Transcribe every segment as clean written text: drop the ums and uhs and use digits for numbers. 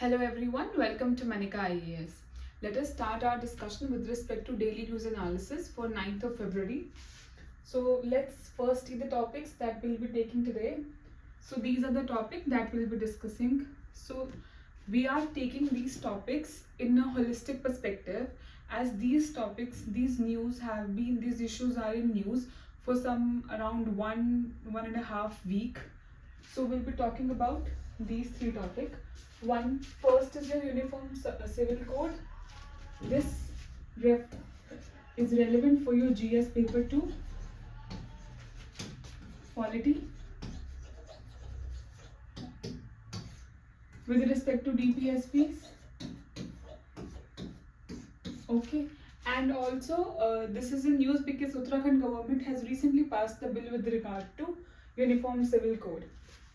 Hello everyone, welcome to Manika IAS. Let us start our discussion with respect to daily news analysis for 9th of February. So let's first see the topics that we'll be taking today. So these are the topics that we'll be discussing. So we are taking these topics in a holistic perspective, as these topics, these issues are in news for some around one and a half week. So we'll be talking about these three topics. First is your uniform civil code. This is relevant for your GS paper 2 polity. With respect to DPSPs, okay, and also this is in news because Uttarakhand government has recently passed the bill with regard to uniform civil code.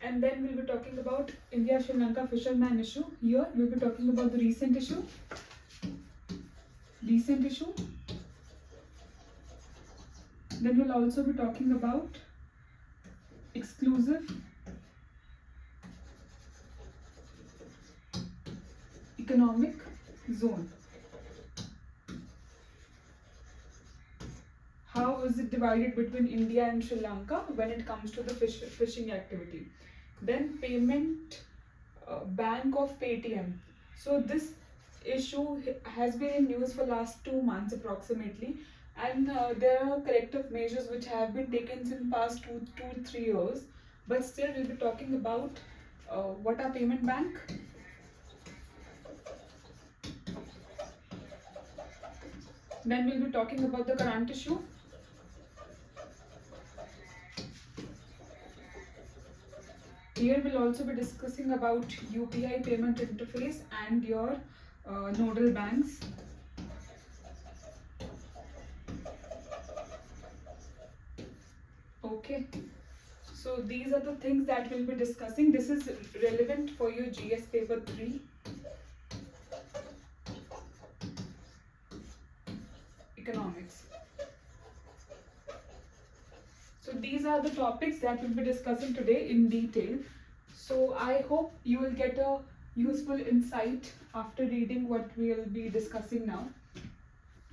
And then we'll be talking about India-Srilanka Fisherman issue. Here we'll be talking about the recent issue. Then we'll also be talking about exclusive economic zone. How is it divided between India and Sri Lanka when it comes to the fishing activity? Then payment bank of Paytm. So this issue has been in news for last 2 months approximately, and there are corrective measures which have been taken in past 3 years, but still we'll be talking about what are payment bank. Then we'll be talking about the current issue. Here we'll also be discussing about UPI payment interface and your nodal banks. Okay, so these are the things that we'll be discussing. This is relevant for your GS paper 3. Economics. So these are the topics that we'll be discussing today in detail. So I hope you will get a useful insight after reading what we'll be discussing now.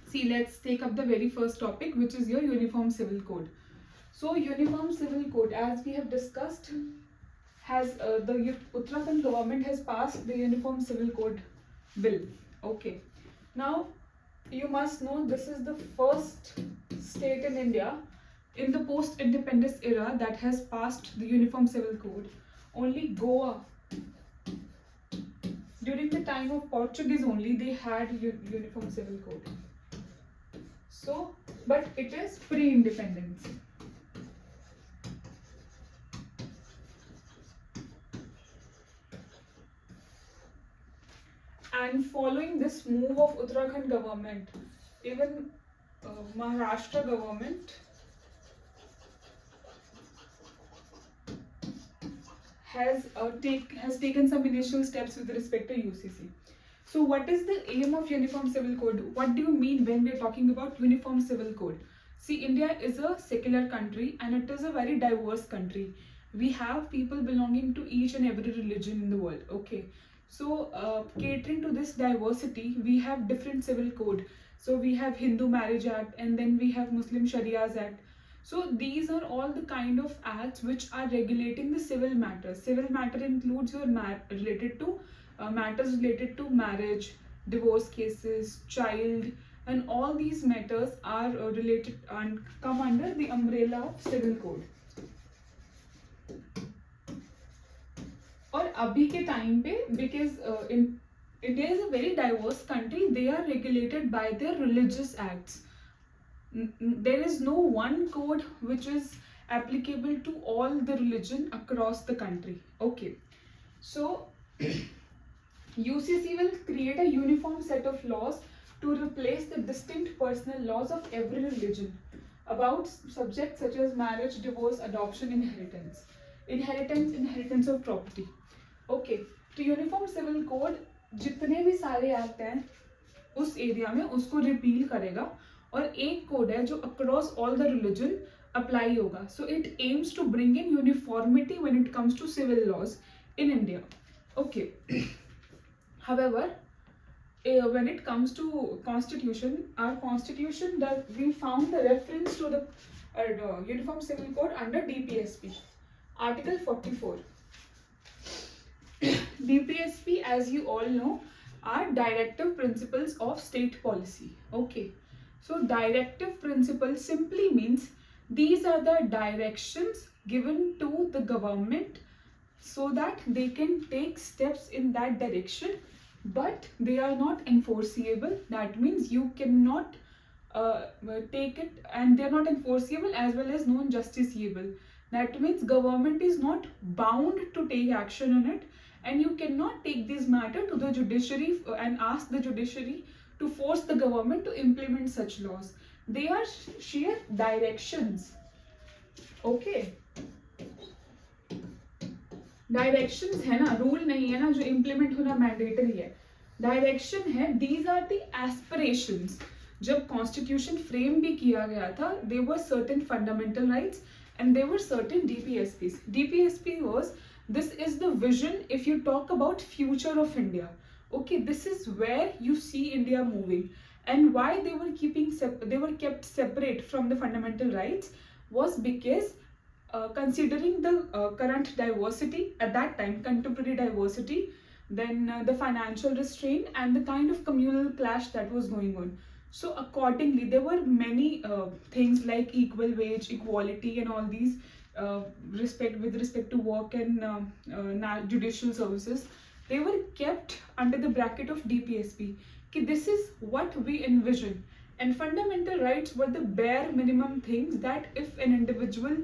See, let's take up the very first topic, which is your uniform civil code. So uniform civil code, as we have discussed, has the Uttarakhand government has passed the uniform civil code bill. Okay. Now you must know this is the first state in India in the post-independence era that has passed the uniform civil code. Only Goa, during the time of Portuguese only, they had uniform civil code. So, but it is pre-independence. And following this move of Uttarakhand government, even Maharashtra government has taken some initial steps with respect to UCC. So what is the aim of uniform civil code? What do you mean when we are talking about uniform civil code? See, India is a secular country and it is a very diverse country. We have people belonging to each and every religion in the world. Okay. So catering to this diversity, we have different civil code. So we have Hindu Marriage Act, and then we have Muslim Sharia's Act. So these are all the kind of acts which are regulating the civil matters. Civil matter includes your related to matters related to marriage, divorce cases, child, and all these matters are related and come under the umbrella of civil code. और अभी के time पे because India is a very diverse country, they are regulated by their religious acts. There is no one code which is applicable to all the religion across the country. Okay, so UCC will create a uniform set of laws to replace the distinct personal laws of every religion about subjects such as marriage, divorce, adoption, inheritance of property. Okay, तो uniform civil code जितने भी सारे act हैं उस area में उसको repeal करेगा और एक कोड है जो across all the religion apply होगा. So it aims to bring in uniformity when it comes to civil laws in India. Okay, However, when it comes to constitution, our constitution, that we found the reference to the Uniform Civil Code under DPSP, Article 44. DPSP, as you all know, are directive principles of state policy. Okay, so directive principles simply means these are the directions given to the government so that they can take steps in that direction, but they are not enforceable. That means you cannot take it, and they are not enforceable as well as non-justiciable. That means government is not bound to take action on it, and you cannot take this matter to the judiciary and ask the judiciary to force the government to implement such laws. They are sheer directions. Okay, directions है ना, rule नहीं है ना जो implement होना mandatory है, direction है. These are the aspirations. जब कॉन्स्टिट्यूशन फ्रेम भी किया गया था, they were certain fundamental rights and there were certain DPSPs. DPSP was, this is the vision if you talk about future of India. Okay, this is where you see India moving, and why they were kept separate from the fundamental rights was because considering the current diversity at that time, contemporary diversity, then the financial restraint and the kind of communal clash that was going on. So accordingly, there were many things like equal wage, equality, and all these with respect to work and judicial services. They were kept under the bracket of DPSP. This is what we envision. And fundamental rights were the bare minimum things that if an individual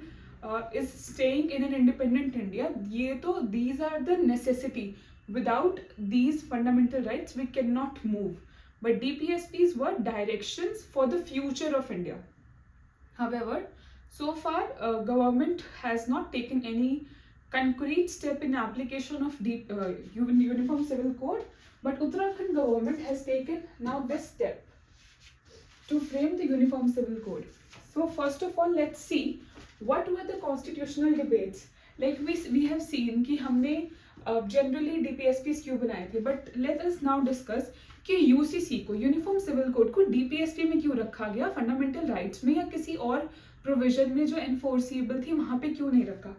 is staying in an independent India, these are the necessity. Without these fundamental rights, we cannot move. But DPSPs were directions for the future of India. However, so far, government has not taken any concrete step in application of Uniform Civil Code, but Uttarakhand government has taken now this step to frame the Uniform Civil Code. So first of all, let's see what were the constitutional debates. Like we have seen कि हमने generally DPSPs क्यों बनाए थे, but let us now discuss कि UCC को, uniform civil code को DPSP में क्यों रखा गया, फंडामेंटल राइट्स में या किसी और प्रोविजन में जो एनफोर्सिबल थी वहां पे क्यों नहीं रखा.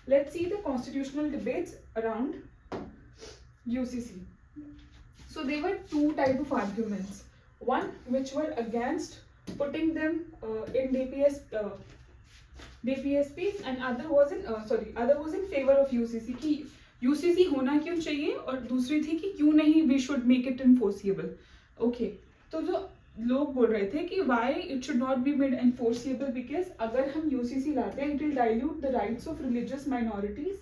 Let's see the constitutional debates around UCC. So there were two type of arguments, one which were against putting them in DPSPs and other was in favor of UCC कि UCC होना क्यों चाहिए, और दूसरी थी कि क्यों नहीं we should make it enforceable. Okay, तो जो लोग बोल रहे थे कि why it should not be made enforceable, because अगर हम यूसीसी लाते हैं it will dilute the rights of religious minorities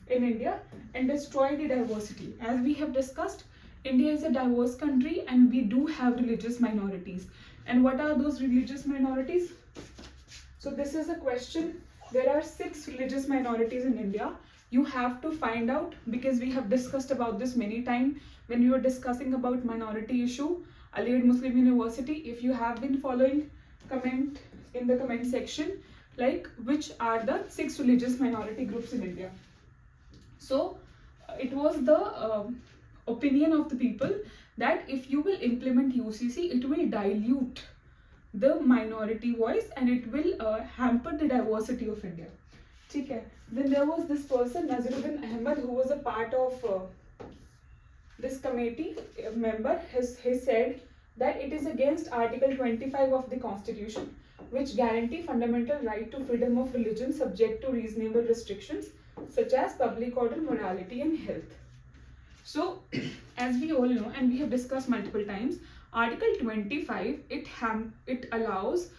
in India and destroy the diversity. As we have discussed, India is a diverse country and we do have religious minorities. And what are those religious minorities? So this is a question. There are 6 religious minorities in India. You have to find out, because we have discussed about this many times when we were discussing about minority issue, Aligarh Muslim University. If you have been following, comment in the comment section like which are the 6 religious minority groups in India. So it was the opinion of the people that if you will implement UCC, it will dilute the minority voice and it will hamper the diversity of India. Okay. Then there was this person, Naziruddin Ahmed, who was a part of this committee, a member. He said that it is against Article 25 of the Constitution, which guarantee fundamental right to freedom of religion subject to reasonable restrictions such as public order, morality and health. So, as we all know and we have discussed multiple times, Article 25, it allows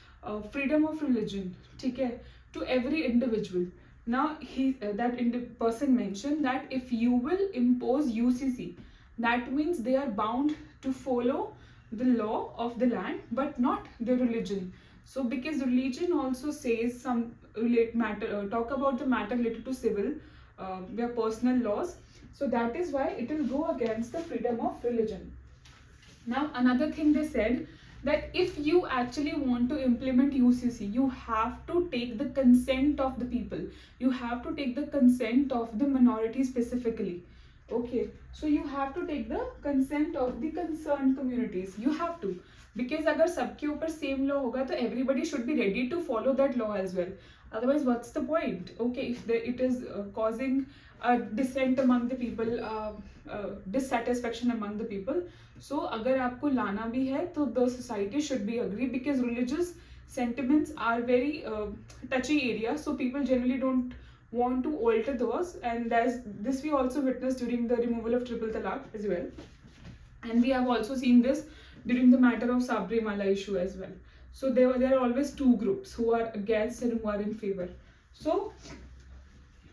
freedom of religion, okay, to every individual. Now, that person mentioned that if you will impose UCC, that means they are bound to follow the law of the land, but not the religion. So, because religion also says some talk about the matter related to civil, their personal laws. So that is why it will go against the freedom of religion. Now, another thing they said, that if you actually want to implement UCC, you have to take the consent of the people. You have to take the consent of the minority specifically. Okay, so you have to take the consent of the concerned communities. You have to, because अगर सबके ऊपर same law होगा तो everybody should be ready to follow that law as well. Otherwise, what's the point? Okay, if it is causing a dissent among the people, dissatisfaction among the people. So अगर आपको लाना भी है तो the society should be agree, because religious sentiments are very touchy area. So people generally don't want to alter those, and this we also witnessed during the removal of triple talaq as well, and we have also seen this during the matter of Sabrimala issue as well. So there are always two groups who are against and who are in favor. So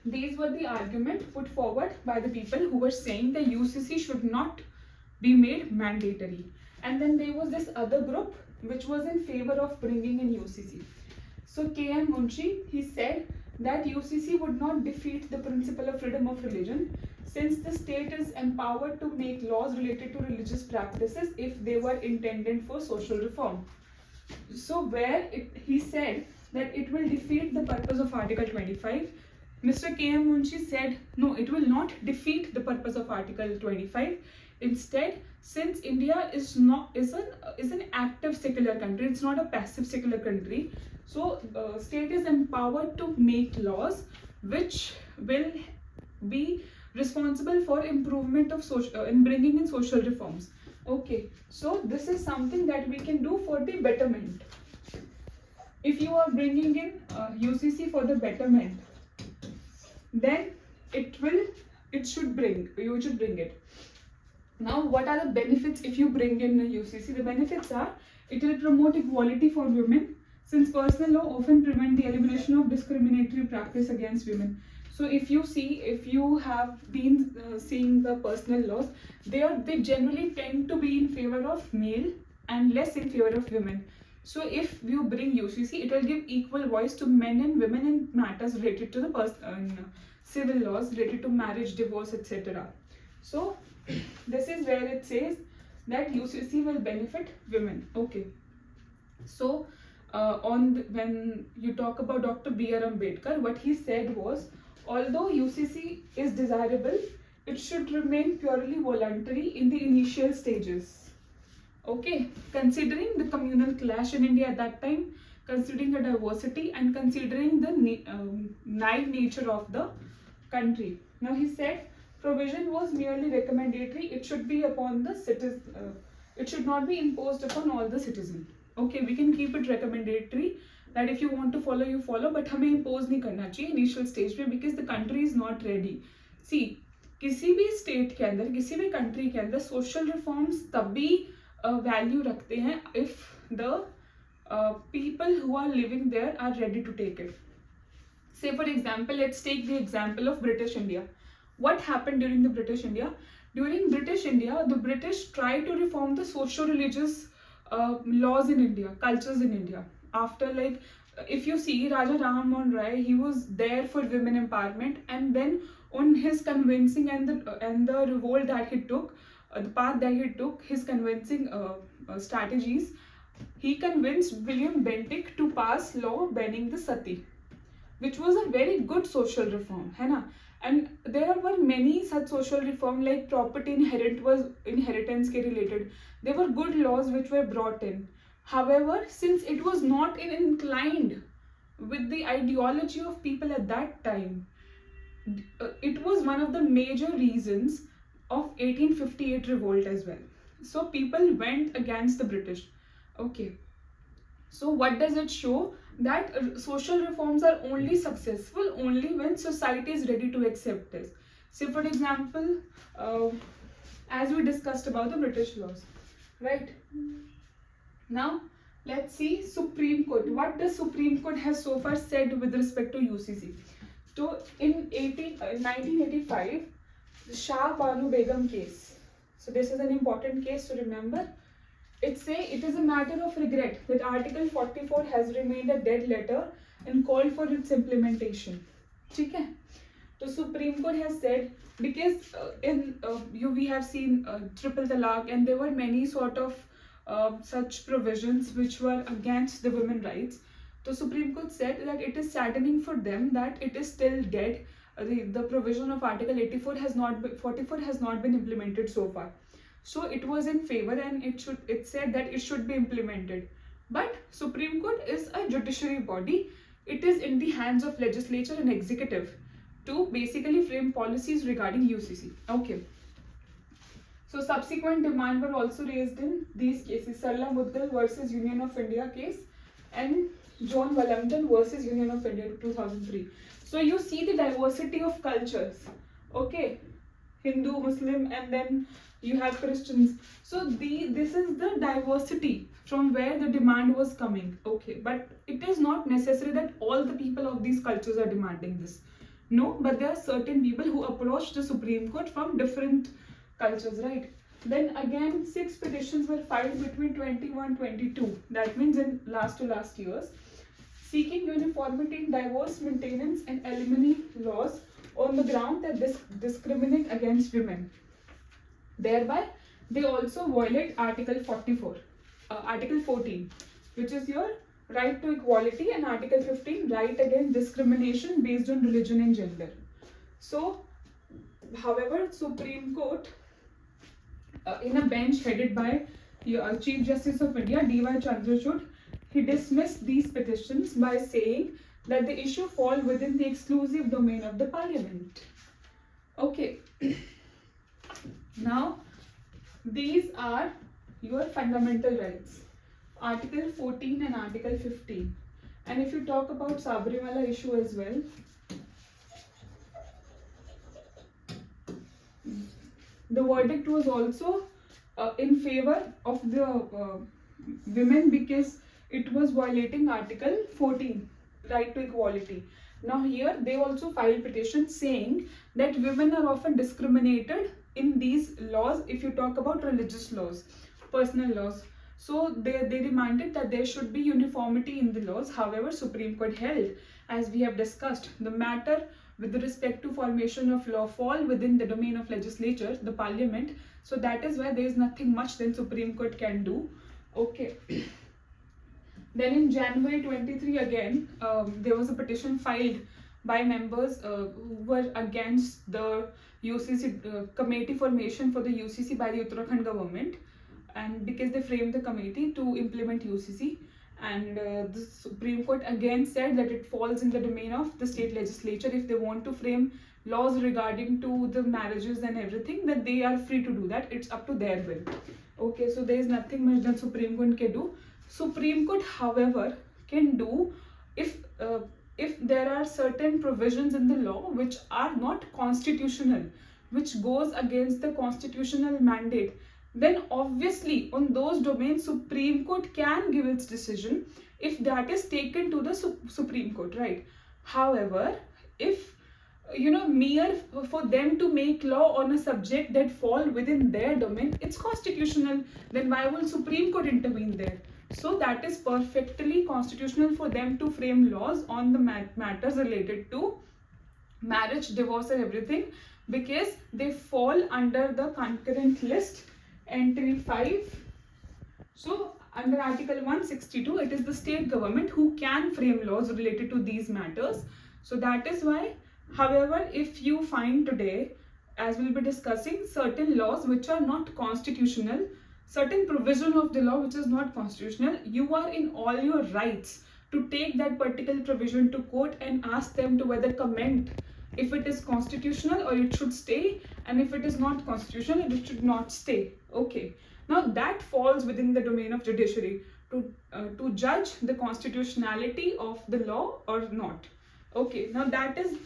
these were the argument put forward by the people who were saying the UCC should not be made mandatory. And then there was this other group which was in favor of bringing in UCC. So K.M. Munshi, he said that UCC would not defeat the principle of freedom of religion, since the state is empowered to make laws related to religious practices if they were intended for social reform. So he said that it will defeat the purpose of Article 25. Mr. K.M. Munshi said, no, it will not defeat the purpose of Article 25. Instead, since India is an active secular country, it's not a passive secular country. So, state is empowered to make laws which will be responsible for improvement of social in bringing in social reforms. Okay, so this is something that we can do for the betterment. If you are bringing in UCC for the betterment, then you should bring it. Now, what are the benefits if you bring in a UCC? The benefits are, it will promote equality for women, since personal law often prevent the elimination of discriminatory practice against women. So if you have been seeing the personal laws, they generally tend to be in favor of male and less in favor of women. So if you bring UCC, it will give equal voice to men and women in matters related to the civil laws related to marriage, divorce, etc. So this is where it says that UCC will benefit women. Okay. So when you talk about Dr. B.R. Ambedkar, what he said was, although UCC is desirable, it should remain purely voluntary in the initial stages. Okay, considering the communal clash in India at that time, considering the diversity and considering the naive nature of the country. Now he said, provision was merely recommendatory. It should be upon the citizen. It should not be imposed upon all the citizens. Okay, we can keep it recommendatory, that if you want to follow, you follow, but हमें impose नहीं करना चाहिए initial stage पे, because the country is not ready. See, किसी भी state के अंदर, किसी भी country के अंदर social reforms तभी value रखते हैं if the people who are living there are ready to take it. Say for example, let's take the example of British India. What happened during the British India? During British India, the British tried to reform the socio-religious laws in India, cultures in India. After, like, if you see Raja Ram Mohan Rai, he was there for women empowerment, and then on his convincing and the revolt that he took, the path that he took, his convincing strategies, he convinced William Bentinck to pass law banning the sati, which was a very good social reform, है ना? And there were many such social reform, like property inheritance के related. There were good laws which were brought in. However, since it was not inclined with the ideology of people at that time, it was one of the major reasons of 1858 revolt as well. So people went against the British. Okay. So what does it show? That social reforms are only successful only when society is ready to accept this. Say for example, as we discussed about the British laws, right? Now let's see Supreme Court. What the Supreme Court has so far said with respect to UCC. So in 1985, the Shah Banu Begum case. So this is an important case to remember. It is a matter of regret that Article 44 has remained a dead letter and called for its implementation. ठीक है? So Supreme Court has said, because we have seen triple talaq, and there were many sort of such provisions which were against the women's rights. So Supreme Court said that it is saddening for them that it is still dead. the provision of Article 84 has not been, 44 has not been implemented so far. So it was in favor, and it said that it should be implemented. But Supreme Court is a judiciary body. It is in the hands of legislature and executive to basically frame policies regarding UCC. Okay. So subsequent demand were also raised in these cases: Sarla Muddal versus Union of India case and John Wellington versus Union of India 2003. So you see the diversity of cultures. Okay, Hindu, Muslim, and then you have Christians. So this is the diversity from where the demand was coming. Okay, but it is not necessary that all the people of these cultures are demanding this. No, but there are certain people who approach the Supreme Court from different cultures, right? Then again, 6 petitions were filed between 21-22. That means in last to last years, seeking uniformity in divorce, maintenance, and alimony laws on the ground that discriminate against women. Thereby, they also violate Article 44, Article 14, which is your right to equality, and Article 15, right against discrimination based on religion and gender. So, however, Supreme Court, in a bench headed by Chief Justice of India, D.Y. Chandrachud, he dismissed these petitions by saying that the issue fall within the exclusive domain of the Parliament. Okay. Now, these are your fundamental rights, Article 14 and Article 15. And if you talk about Sabrimala issue as well, the verdict was also in favor of the women because it was violating Article 14, right to equality. Now here they also filed petitions saying that women are often discriminated in these laws if you talk about religious laws, personal laws. So they demanded that there should be uniformity in the laws. However, Supreme Court held, as we have discussed, the matter with respect to formation of law fall within the domain of legislature, the Parliament. So that is why there is nothing much then Supreme Court can do. Okay. Then in January 23 again, there was a petition filed by members who were against the UCC committee formation for the UCC by the Uttarakhand government, and because they framed the committee to implement UCC, and the Supreme Court again said that it falls in the domain of the state legislature. If they want to frame laws regarding to the marriages and everything, that they are free to do that. It's up to their will. Okay, so there is nothing much that Supreme Court can do. Supreme Court, however, can do if there are certain provisions in the law which are not constitutional, which goes against the constitutional mandate, then obviously on those domains Supreme Court can give its decision if that is taken to the Supreme Court, right? However, if mere for them to make law on a subject that fall within their domain, it's constitutional, then why will Supreme Court intervene there? So that is perfectly constitutional for them to frame laws on the matters related to marriage, divorce and everything, because they fall under the concurrent list entry 5. So under Article 162, it is the state government who can frame laws related to these matters. So that is why, however, if you find today, as we'll be discussing, certain laws which are not constitutional, certain provision of the law which is not constitutional, you are in all your rights to take that particular provision to court and ask them to whether comment if it is constitutional or it should stay, and if it is not constitutional it should not stay. Okay, now that falls within the domain of judiciary to judge the constitutionality of the law or not. Okay, now that is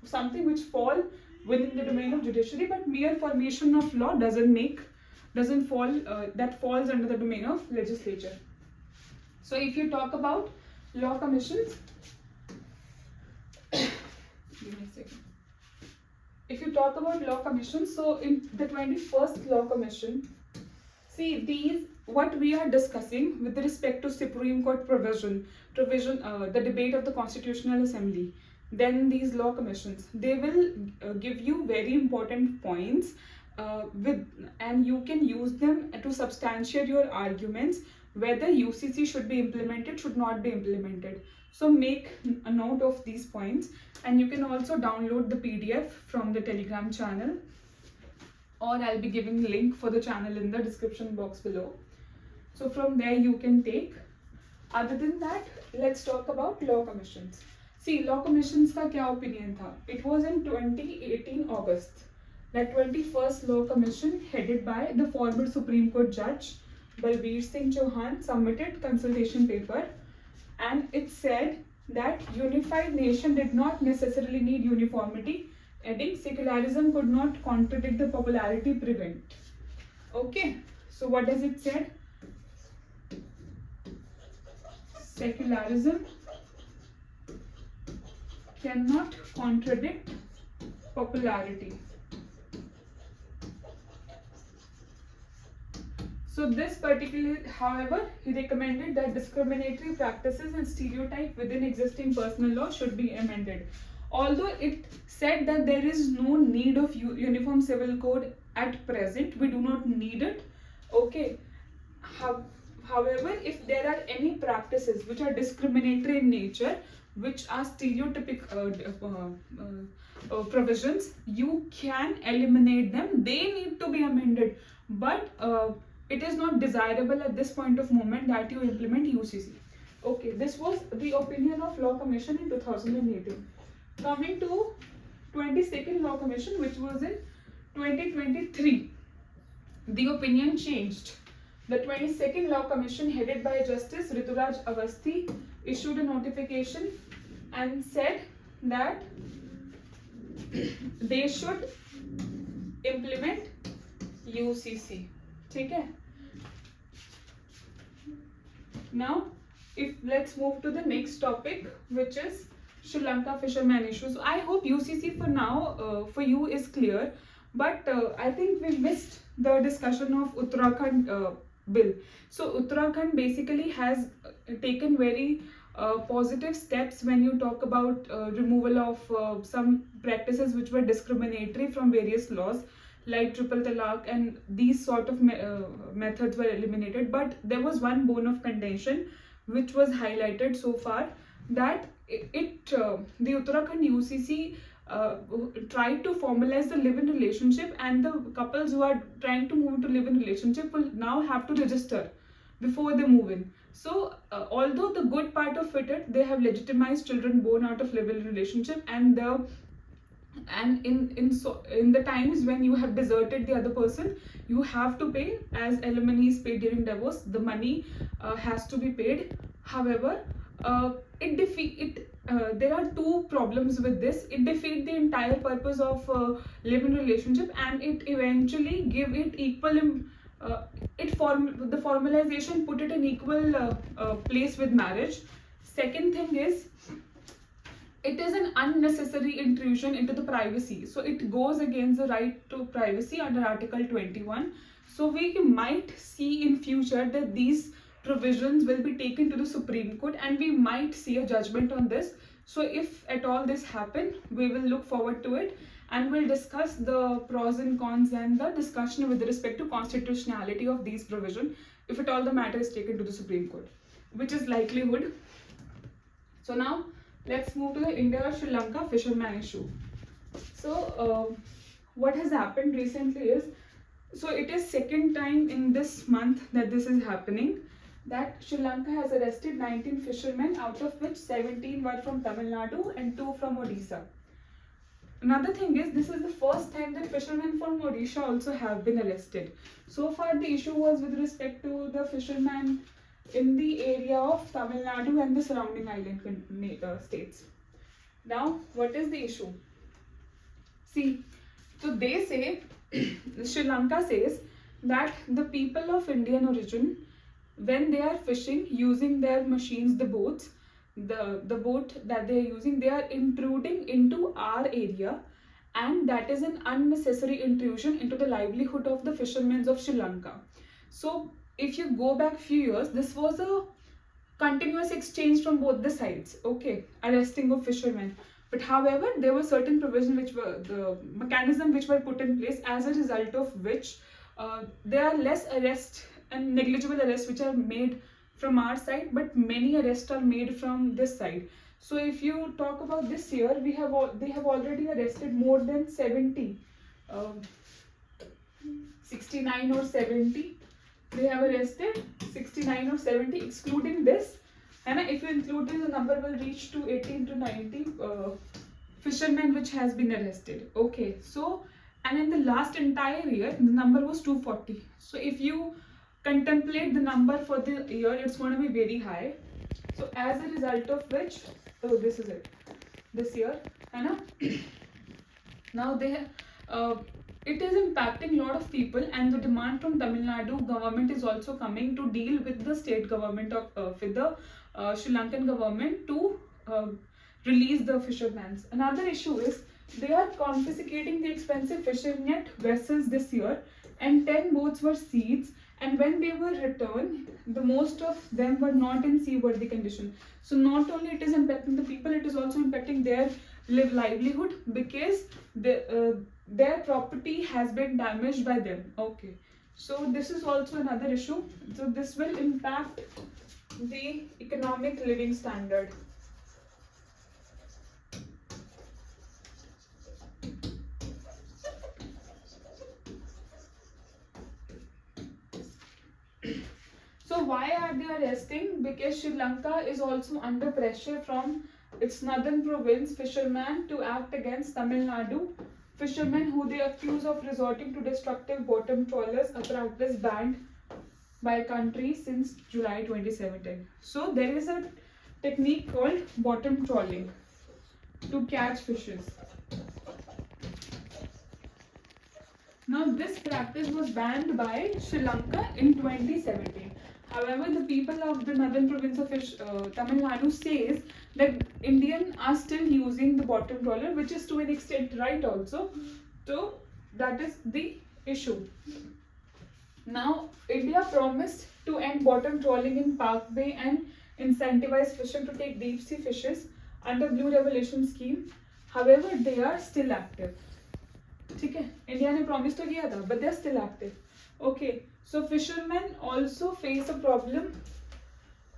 something which fall within the domain of judiciary, but mere formation of law doesn't fall, that falls under the domain of legislature. So if you talk about law commissions, give me a second. If you talk about law commissions, so in the 21st law commission, see these what we are discussing with respect to Supreme Court provision, the debate of the Constitutional Assembly, then these law commissions, they will give you very important points and you can use them to substantiate your arguments whether UCC should be implemented, should not be implemented. So make a note of these points, and you can also download the PDF from the Telegram channel, or I'll be giving the link for the channel in the description box below. So from there you can take. Other than that, let's talk about law commissions. See, law commissions का क्या opinion था? It was in 2018 August that 21st Law Commission headed by the former Supreme Court Judge Balbir Singh Chauhan submitted consultation paper, and it said that unified nation did not necessarily need uniformity, adding secularism could not contradict the popularity prevent. Okay, so what does it say? Secularism cannot contradict popularity. So this particular, however, he recommended that discriminatory practices and stereotype within existing personal law should be amended. Although it said that there is no need of uniform civil code at present, we do not need it. Okay. However, if there are any practices which are discriminatory in nature, which are stereotypic provisions, you can eliminate them. They need to be amended, but it is not desirable at this point of moment that you implement UCC. Okay, this was the opinion of Law Commission in 2018. Coming to 22nd Law Commission, which was in 2023, the opinion changed. The 22nd Law Commission, headed by Justice Rituraj Awasthi, issued a notification and said that they should implement UCC. Okay. Now, let's move to the next topic, which is Sri Lanka fisherman issue. So I hope UCC for now for you is clear, but I think we missed the discussion of Uttarakhand bill. So Uttarakhand basically has taken very positive steps when you talk about removal of some practices which were discriminatory from various laws, like triple talaq, and these sort of methods were eliminated. But there was one bone of contention which was highlighted so far, that the Uttarakhand UCC tried to formalize the live-in relationship, and the couples who are trying to move into live-in relationship will now have to register before they move in. So although the good part of it, they have legitimized children born out of live-in relationship, and in the times when you have deserted the other person, you have to pay, as alimony is paid during divorce. The money has to be paid. However, there are two problems with this. It defeats the entire purpose of live-in relationship, and it eventually give it equal. The formalization put it in equal place with marriage. Second thing is, it is an unnecessary intrusion into the privacy. So it goes against the right to privacy under Article 21. So we might see in future that these provisions will be taken to the Supreme Court, and we might see a judgment on this. So if at all this happen, we will look forward to it, and we'll discuss the pros and cons and the discussion with respect to constitutionality of these provisions if at all the matter is taken to the Supreme Court, which is likelihood. So now let's move to the India-Srilanka fisherman issue. So what has happened recently is, so it is second time in this month that this is happening, that Sri Lanka has arrested 19 fishermen, out of which 17 were from Tamil Nadu and 2 from Odisha. Another thing is, this is the first time that fishermen from Odisha also have been arrested. So far the issue was with respect to the fishermen in the area of Tamil Nadu and the surrounding island states. Now, what is the issue? See, so they say, Sri Lanka says that the people of Indian origin, when they are fishing using their machines, the boats, the boat that they are using, they are intruding into our area, and that is an unnecessary intrusion into the livelihood of the fishermen of Sri Lanka. So if you go back few years, this was a continuous exchange from both the sides, okay, arresting of fishermen. But however, there were certain provisions which were the mechanism which were put in place, as a result of which there are less arrests and negligible arrests which are made from our side, but many arrests are made from this side. So if you talk about this year, they have already arrested more than 70, 69 or 70. They have arrested 69 or 70, excluding this. And if you include this, the number will reach to 18 to 90 fishermen which has been arrested. Okay, so and in the last entire year, the number was 240. So if you contemplate the number for the year, it's going to be very high. So as a result of which, oh, this is it. This year, now it is impacting a lot of people, and the demand from Tamil Nadu government is also coming to deal with the state government of with the Sri Lankan government to release the fishermen. Another issue is they are confiscating the expensive fishing net vessels this year, and 10 boats were seized. And when they were returned, the most of them were not in seaworthy condition. So not only it is impacting the people, it is also impacting their livelihood, because their property has been damaged by them. Okay, so this is also another issue. So this will impact the economic living standard. So why are they arresting? Because Sri Lanka is also under pressure from its northern province fishermen to act against Tamil Nadu fishermen, who they accuse of resorting to destructive bottom trawlers, a practice banned by country since July 2017. So there is a technique called bottom trawling to catch fishes. Now this practice was banned by Sri Lanka in 2017. However, the people of the northern province of Tamil Nadu says that Indians are still using the bottom trawler, which is to an extent right also. So that is the issue. Now India promised to end bottom trawling in Park Bay and incentivize fishers to take deep sea fishes under Blue Revolution scheme. However, they are still active. ठीक है, India ने promise तो किया था, but they are still active. Okay, so fishermen also face a problem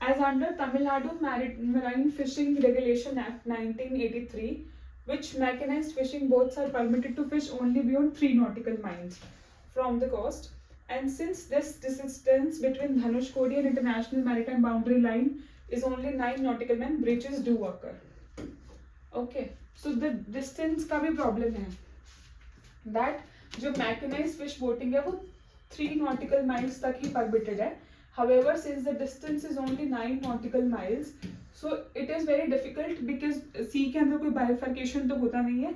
as under Tamil Nadu Marine Fishing Regulation Act 1983, which mechanized fishing boats are permitted to fish only beyond 3 nautical miles from the coast. And since this distance between Dhanushkodi and international maritime boundary line is only 9 nautical miles, breaches do occur. Okay, so the distance का भी problem है. That जो mechanized fish boating है वो 3 nautical miles तक ही permitted है. However, since the distance is only 9 nautical miles, so it is very difficult, because sea के अंदर कोई bifurcation तो होता नहीं है,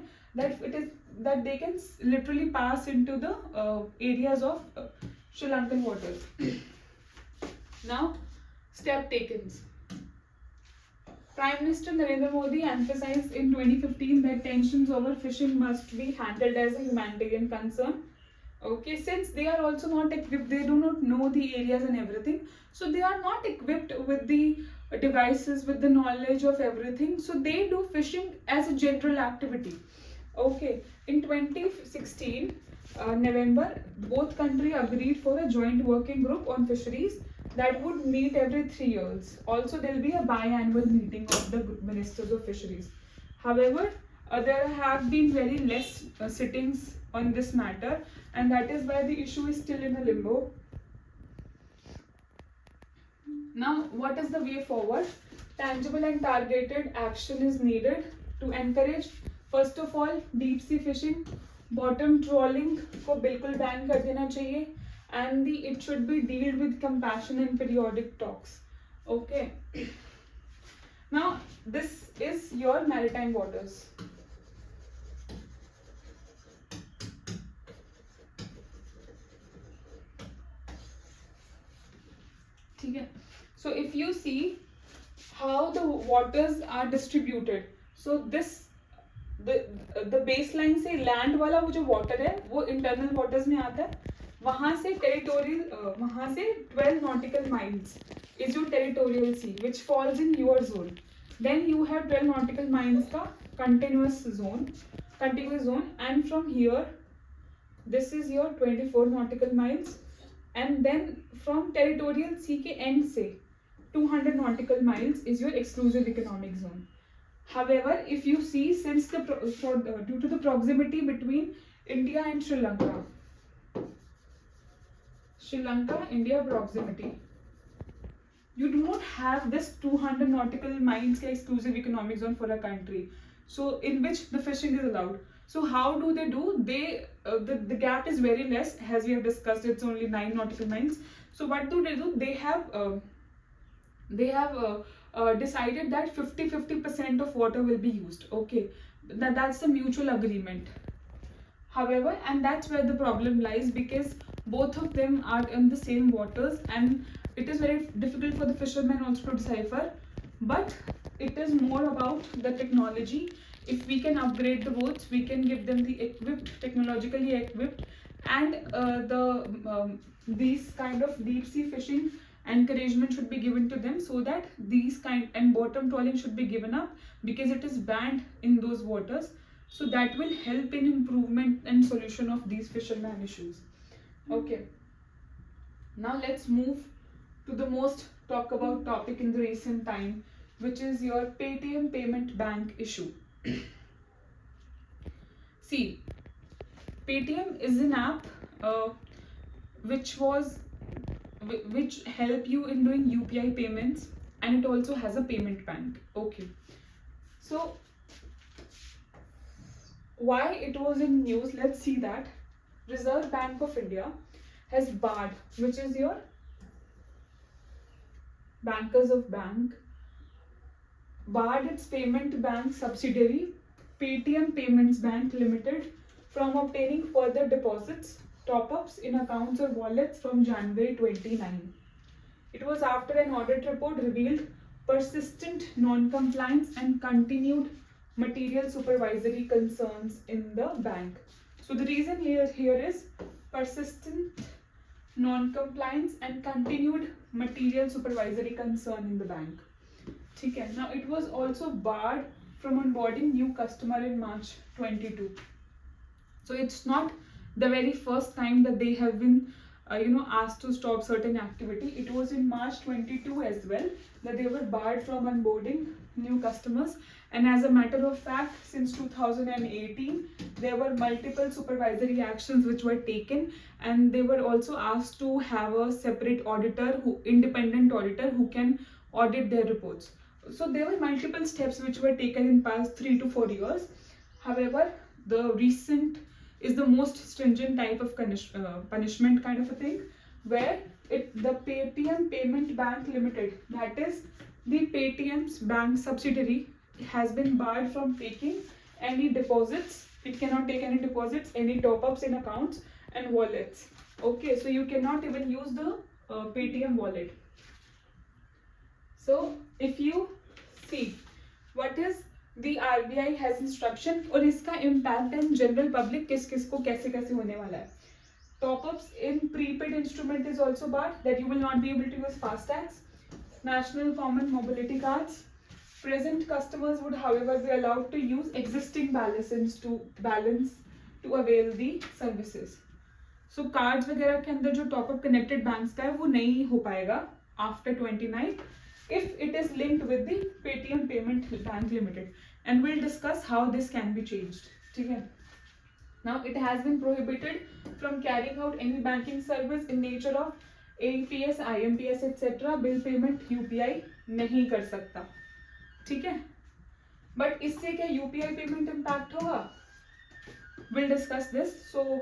that they can literally pass into the areas of Sri Lankan waters. Now, step taken. Prime Minister Narendra Modi emphasized in 2015 that tensions over fishing must be handled as a humanitarian concern. Okay, since they are also not equipped, they do not know the areas and everything, so they are not equipped with the devices, with the knowledge of everything, so they do fishing as a general activity. Okay, in 2016 November, both countries agreed for a joint working group on fisheries that would meet every 3 years. Also, there will be a biannual meeting of the ministers of fisheries. However, there have been very less sittings on this matter, and that is why the issue is still in a limbo. Now, what is the way forward? Tangible and targeted action is needed to encourage, first of all, deep sea fishing. Bottom trawling को बिल्कुल ban कर देना चाहिए, and it should be dealt with compassion and periodic talks. Okay. Now this is your maritime waters. ठीक है. So if you see how the waters are distributed, so this the baseline से land वाला वो जो water है वो internal waters में आता है. वहाँ से territorial वहाँ से 12 nautical miles is your territorial sea, which falls in your zone. Then you have 12 nautical miles का contiguous zone, and from here this is your 24 nautical miles. and then from territorial sea के end से 200 nautical miles is your exclusive economic zone. However, if you see, since due to the proximity between India and Sri Lanka, India proximity, you do not have this 200 nautical miles exclusive economic zone for a country, so in which the fishing is allowed. So how do? They the gap is very less, as we have discussed. It's only 9 nautical miles. So what do? They have decided that 50% of water will be used. Okay, that's a mutual agreement. However, and that's where the problem lies, because both of them are in the same waters, and it is very difficult for the fishermen also to decipher. But it is more about the technology. If we can upgrade the boats, we can give them the technologically equipped, and these kind of deep sea fishing encouragement should be given to them, so that these kind and bottom trawling should be given up, because it is banned in those waters. So that will help in improvement and solution of these fisherman issues. Okay. Now let's move to the most talk about topic in the recent time, which is your Paytm Payment Bank issue. See, Paytm is an app which help you in doing UPI payments, and it also has a payment bank. Okay. So why it was in news? Let's see that. Reserve Bank of India has barred, which is your Bankers of Bank, barred its payment bank subsidiary Paytm Payments Bank Limited from obtaining further deposits, top-ups in accounts or wallets from January 29. It was after an audit report revealed persistent non-compliance and continued material supervisory concerns in the bank. So the reason here is persistent non-compliance and continued material supervisory concern in the bank. Okay. Now it was also barred from onboarding new customer in March 22. So it's not the very first time that they have been asked to stop certain activity. It was in March 22 as well that they were barred from onboarding new customers, and as a matter of fact, since 2018 there were multiple supervisory actions which were taken, and they were also asked to have a separate independent auditor who can audit their reports. So there were multiple steps which were taken in past 3 to 4 years. However, the recent is the most stringent type of punishment kind of a thing, where the Paytm Payment Bank Limited, that is the Paytm's bank subsidiary, has been barred from taking any deposits. It cannot take any deposits, any top-ups in accounts and wallets. Okay, so you cannot even use the Paytm wallet. So if you see what is the RBI has instruction और इसका impact in general public किस को कैसे होने वाला है. Top-ups in prepaid instrument is also barred, that you will not be able to use FASTags. National Common Mobility Cards. Present customers would however be allowed to use existing balance to avail the services. So cards वगैरह के अंदर जो top-up connected banks का है वो नहीं हो पाएगा after 29 if it is linked with the Paytm Payment Bank Limited, and we'll discuss how this can be changed. Okay. Now it has been prohibited from carrying out any banking service in nature of APS, IMPS, etc. Bill payment UPI नहीं कर सकता. ठीक है. But इससे क्या UPI payment impact होगा? We'll discuss this. So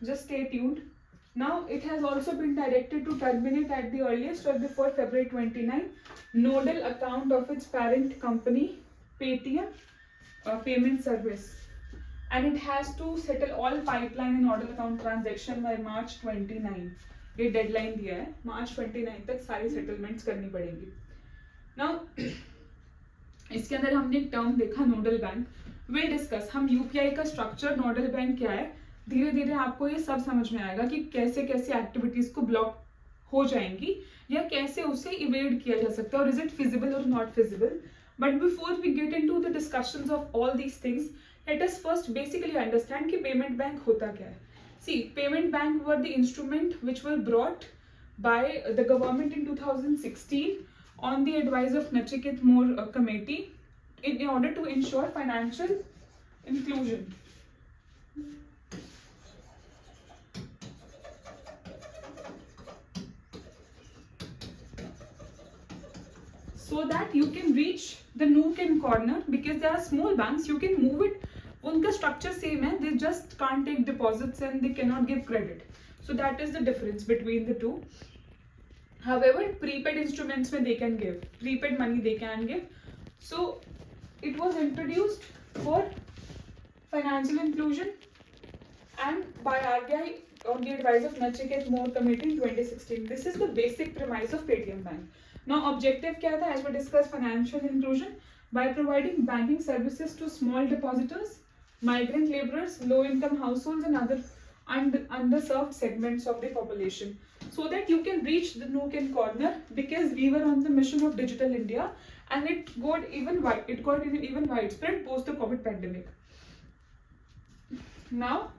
just stay tuned. Now it has also been directed to terminate at the earliest or before February 29 nodal account of its parent company Paytm Payment Service, and it has to settle all pipeline and nodal account transaction by March 29. ये deadline दिया है, March 29 तक सारी settlements करनी पड़ेंगी. Now इसके अंदर हमने एक टर्म देखा नोडल बैंक. We'll discuss हम UPI का स्ट्रक्चर, नोडल बैंक क्या है, धीरे धीरे आपको ये सब समझ में आएगा कि कैसे कैसे एक्टिविटीज को ब्लॉक हो जाएंगी या कैसे उसे इवेड किया जा सकता है, और इज इट फिजिबल और not feasible. But before we get into the discussions of all these things, let us first basically understand कि पेमेंट बैंक होता क्या है. See, payment bank were the instrument which were brought by the government in 2016 on the advice of Nachiket More committee in order to ensure financial inclusion. So that you can reach the nook and corner, because there are small banks, you can move it. Unka structure same hai, they just can't take deposits and they cannot give credit. So that is the difference between the two. However, prepaid instruments mein they can give, prepaid money they can give. So it was introduced for financial inclusion and by RBI on the advice of Nachiket More committee in 2016. This is the basic premise of Paytm Bank. Now, objective kya tha? As we discussed, financial inclusion by providing banking services to small depositors, migrant laborers, low-income households, and other underserved segments of the population, so that you can reach the nook and corner. Because we were on the mission of digital India, and it got even widespread post the COVID pandemic. Now,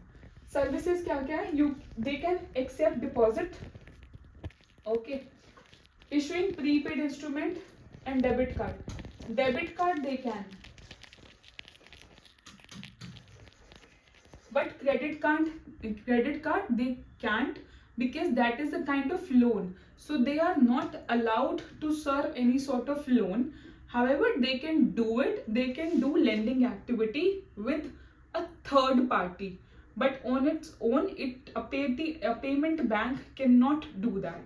services क्या क्या है? They can accept deposit, okay, issuing prepaid instrument and debit card. Debit card they can, but credit card they can't, because that is a kind of loan. So they are not allowed to serve any sort of loan. However, they can do it. They can do lending activity with a third party, but on its own, a payment bank cannot do that.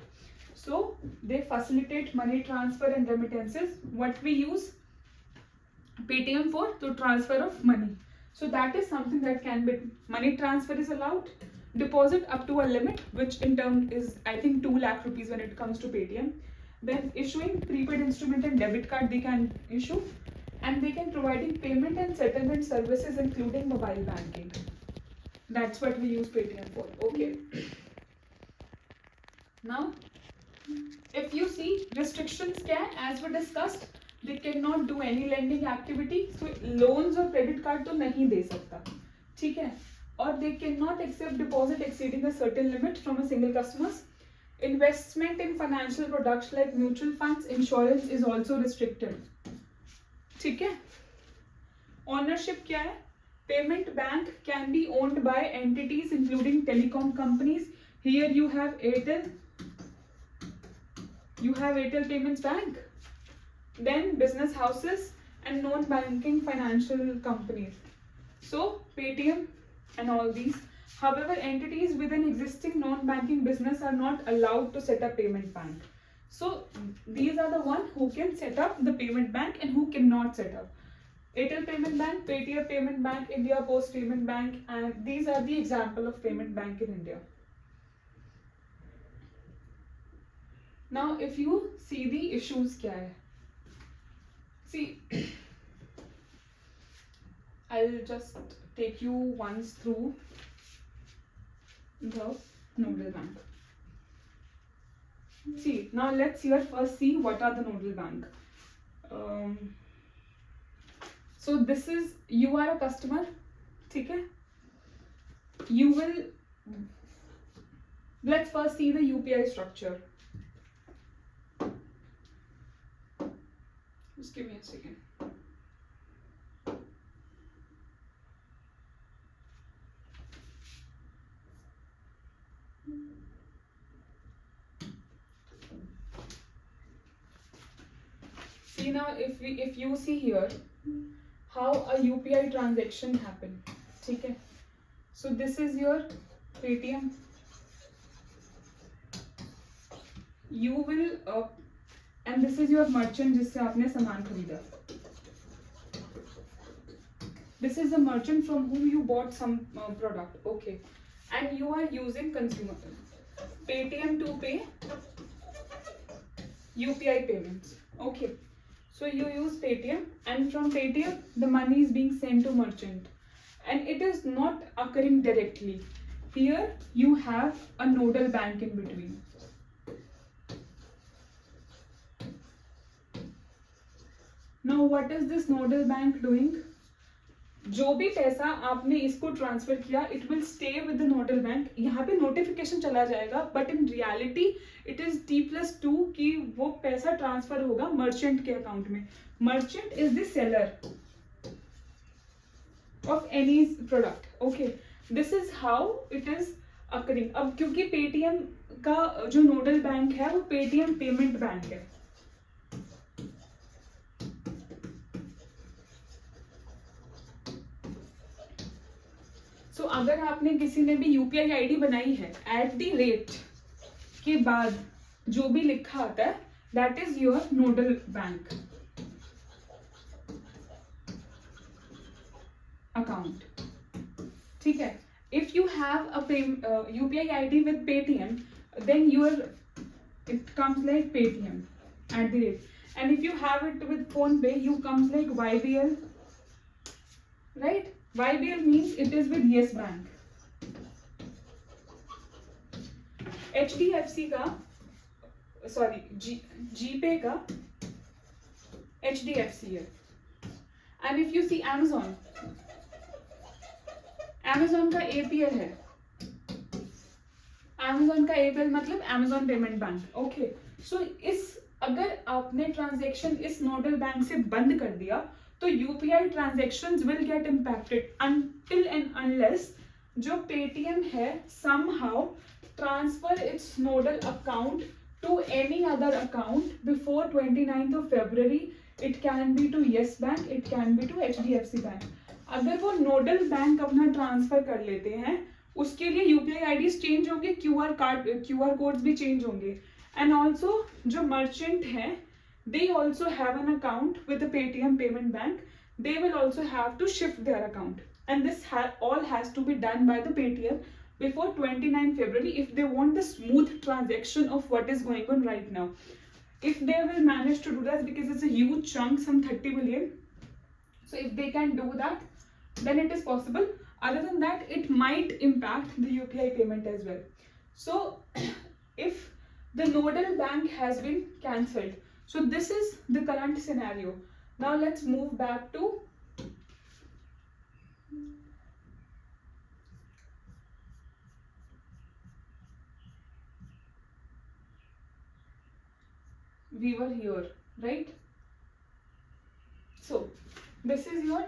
So they facilitate money transfer and remittances. What we use Paytm for? To transfer of money. So that is something that can be, money transfer is allowed, deposit up to a limit, which in turn is I think 2 lakh rupees when it comes to Paytm. Then issuing prepaid instrument and debit card they can issue, and they can providing payment and settlement services including mobile banking. That's what we use Paytm for. Okay. Now, if you see restrictions kya hai, as we discussed, they cannot do any lending activity. So loans or credit card to nahi de sakta. ठीक है? Or they cannot accept deposit exceeding a certain limit from a single customer. Investment in financial products like mutual funds, insurance is also restricted. ठीक है? Ownership क्या है? Payment bank can be owned by entities including telecom companies. Here you have Airtel. You have Airtel Payments Bank. Then business houses and non-banking financial companies. So Paytm and all these. However, entities with an existing non-banking business are not allowed to set up payment bank. So these are the one who can set up the payment bank and who cannot set up. Airtel Payment Bank, Paytm Payment Bank, India Post Payment Bank, and these are the example of payment bank in India. Now, if you see the issues kya hai? See, I'll just take you once through the nodal bank. See, now let's here first see what are the nodal bank. So this is, you are a customer, ठीक है? You will, let's first see the UPI structure. Just give me a second. See now, if you see here how a UPI transaction happen, ठीक है? So this is your Paytm. You will and this is your merchant जिससे आपने सामान खरीदा. This is a merchant from whom you bought some product, okay? And you are using consumer Paytm to pay UPI payments, okay? So you use Paytm, and from Paytm the money is being sent to merchant, and it is not occurring directly. Here you have a nodal bank in between. Now what is this nodal bank doing? जो भी पैसा आपने इसको transfer किया it will stay with the nodal bank. यहाँ पे notification चला जाएगा but in reality it is T+2 कि वो पैसा ट्रांसफर होगा मर्चेंट के अकाउंट में. Merchant is the seller of any product. Okay, this is how it is occurring. अब क्योंकि पेटीएम का जो नोडल बैंक है वो पेटीएम पेमेंट बैंक है. सो अगर आपने किसी ने भी यूपीआई आईडी बनाई है @ के बाद जो भी लिखा आता है that is your nodal bank account. ठीक है. If you have a UPI ID with Paytm then your it comes like Paytm @ and if you have it with phone pay you comes like YBL, right? YBL means it is with Yes Bank. HDFC का sorry GPay का HDFC है. and if you see Amazon का APL है. Amazon का APL मतलब Amazon payment bank. Okay, सो इस अगर आपने ट्रांजैक्शन इस नोडल बैंक से बंद कर दिया तो UPI transactions will get impacted until and unless जो पेटीएम है somehow transfer its nodal account to any other account before 29th of February. It can be to Yes Bank, it can be to HDFC Bank. अगर वो nodal bank अपना transfer कर लेते हैं उसके लिए यूपीआई आईडीज चेंज होंगे, QR codes भी चेंज होंगे. एंड ऑल्सो जो मर्चेंट है they also have an account with the Paytm payment bank. They will also have to shift their account and this all has to be done by the Paytm before 29 February if they want the smooth transaction of what is going on right now. If they will manage to do that because it's a huge chunk, some 30 billion, so if they can do that then it is possible. Other than that it might impact the UPI payment as well. So if the nodal bank has been cancelled, so this is the current scenario. Now let's move back to we were here, right? So this is your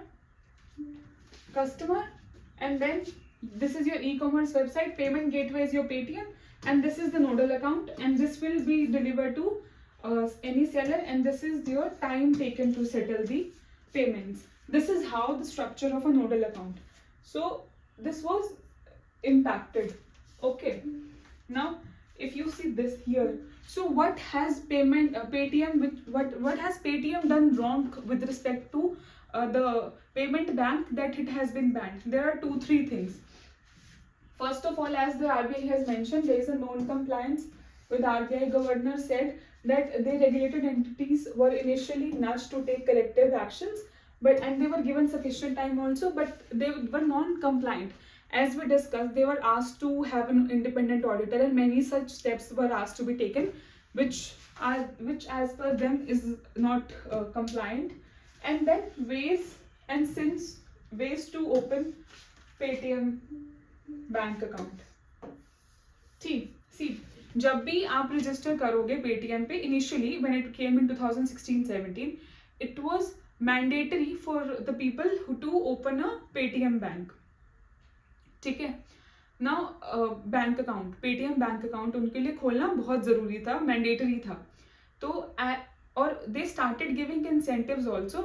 customer and then this is your e-commerce website. Payment gateway is your Paytm and this is the nodal account and this will be delivered to any seller and this is your time taken to settle the payments. This is how the structure of a nodal account. So this was impacted. Okay, now if you see this here, so what has Paytm what has Paytm done wrong with respect to the payment bank that it has been banned? There are 2-3 things. First of all, as the RBI has mentioned, there is a non-compliance with RBI. Governor said that the regulated entities were initially nudged to take corrective actions, and they were given sufficient time also, but they were non-compliant. As we discussed, they were asked to have an independent auditor and many such steps were asked to be taken, which as per them is not compliant. And then ways to open Paytm bank account. ठीक, see जब भी आप register करोगे Paytm पे initially when it came in 2016-17 it was mandatory for the people to open a Paytm bank. ठीक है. Now bank account, Paytm bank account उनके लिए खोलना बहुत जरूरी था, मैंडेटरी था. तो और they started giving incentives also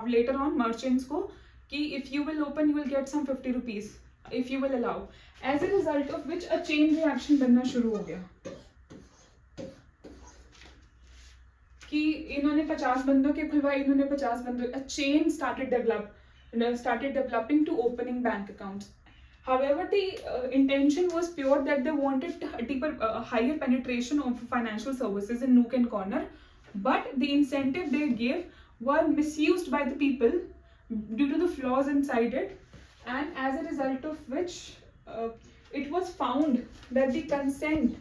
later on merchants को कि if you will open you will get some 50 rupees if you will allow. As a result of which a chain reaction बनना शुरू हो गया कि इन्होंने 50 बंदों के खुलवाए, इन्होंने 50 बंदों, a chain started developing to opening bank accounts. However, the intention was pure that they wanted higher penetration of financial services in nook and corner, but the incentive they gave were misused by the people due to the flaws inside it. And as a result of which it was found that the consent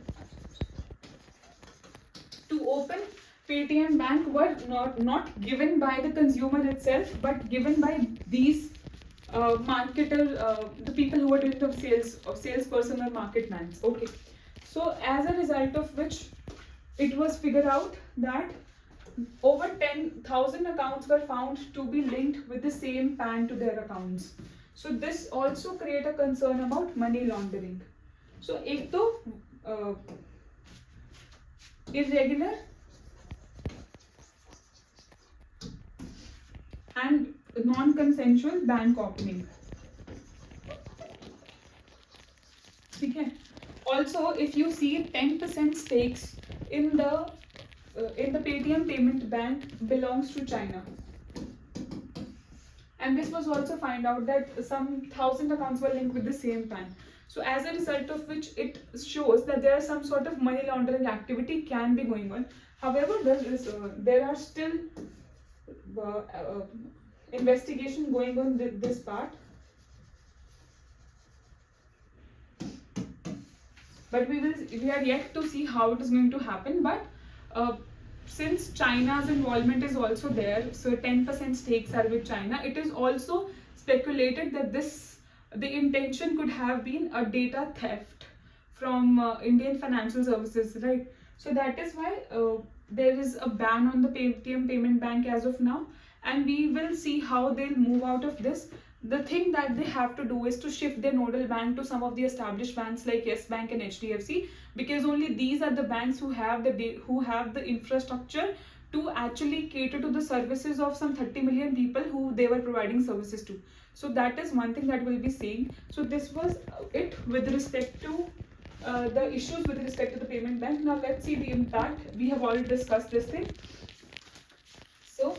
to open Paytm bank were not given by the consumer itself but given by these marketer, the people who are doing the sales, or salesperson or marketman. Okay, so as a result of which it was figured out that over 10,000 accounts were found to be linked with the same PAN to their accounts. So this also create a concern about money laundering. So एक तो irregular and non-consensual bank opening. ठीक है. Also, if you see 10% stakes in the Paytm Payment Bank belongs to China. And this was also find out that some 1,000 accounts were linked with the same PAN. So as a result of which it shows that there are some sort of money laundering activity can be going on. However, there are still investigation going on this part. But we are yet to see how it is going to happen. But since China's involvement is also there, so 10% stakes are with China, it is also speculated that the intention could have been a data theft from Indian financial services, right? So that is why there is a ban on the Paytm Payment Bank as of now, and we will see how they'll move out of this. The thing that they have to do is to shift their nodal bank to some of the established banks like Yes Bank and HDFC, because only these are the banks who have the infrastructure to actually cater to the services of some 30 million people who they were providing services to. So that is one thing that we'll be seeing. So this was it with respect to the issues with respect to the payment bank. Now let's see the impact. We have already discussed this thing. So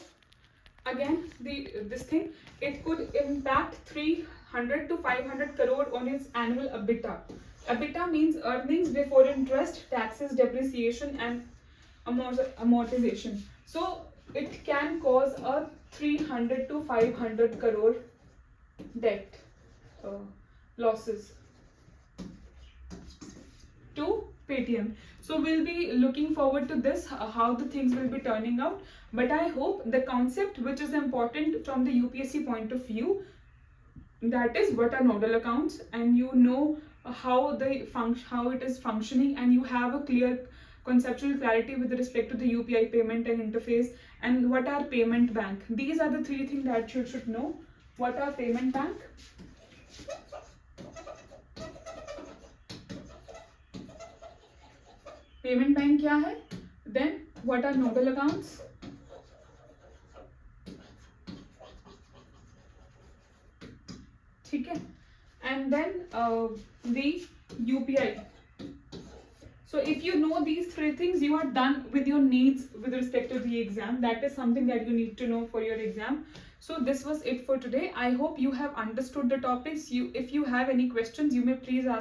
again, this thing, it could impact 300 to 500 crore on its annual EBITDA. EBITDA means earnings before interest, taxes, depreciation and amortization. So it can cause a 300 to 500 crore debt losses to Paytm. So we'll be looking forward to this, how the things will be turning out. But I hope the concept which is important from the UPSC point of view, that is what are nodal accounts, and you know how it is functioning, and you have a clear conceptual clarity with respect to the UPI payment and interface, and what are payment bank. These are the three things that you should know. What are payment bank? Payment bank क्या है? Then what are nodal accounts? ठीक है? And then the UPI. So if you know these three things, you are done with your needs with respect to the exam. That is something that you need to know for your exam. So this was it for today. I hope you have understood the topics. If you have any questions, you may please ask